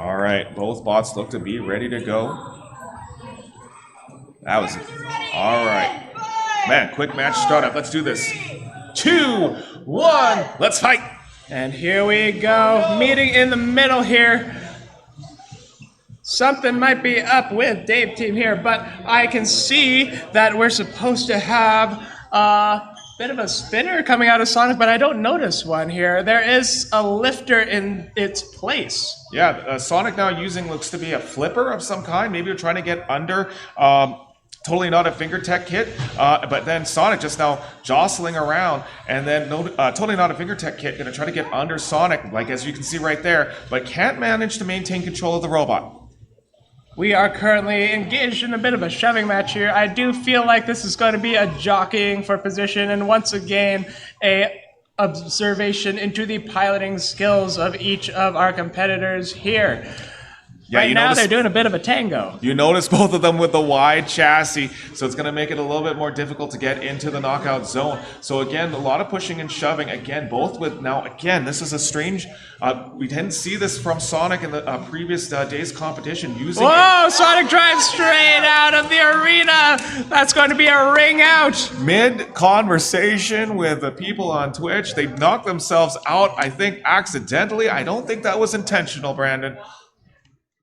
All right, both bots look to be ready to go. That was it. All right. Man, quick match startup. Let's do this. 2, 1, let's fight. And here we go, meeting in the middle here. Something might be up with Dave Team here, but I can see that we're supposed to have a bit of a spinner coming out of Sonic, but I don't notice one here. There is a lifter in its place. Yeah, Sonic now looks to be a flipper of some kind. Maybe you're trying to get under. Totally not a FingerTech kit, but then Sonic just now jostling around, and then totally not a FingerTech kit, gonna try to get under Sonic, like as you can see right there, but can't manage to maintain control of the robot. We are currently engaged in a bit of a shoving match here. I do feel like this is going to be a jockeying for position, and once again, a observation into the piloting skills of each of our competitors here. Yeah, right now, they're doing a bit of a tango. You notice both of them with the wide chassis, so it's going to make it a little bit more difficult to get into the knockout zone. So again, a lot of pushing and shoving. Again, both with now, again, this is a strange, we didn't see this from Sonic in the previous day's competition. Whoa, Sonic drives straight out of the arena. That's going to be a ring out. Mid-conversation with the people on Twitch, they knocked themselves out, I think, accidentally. I don't think that was intentional, Brandon.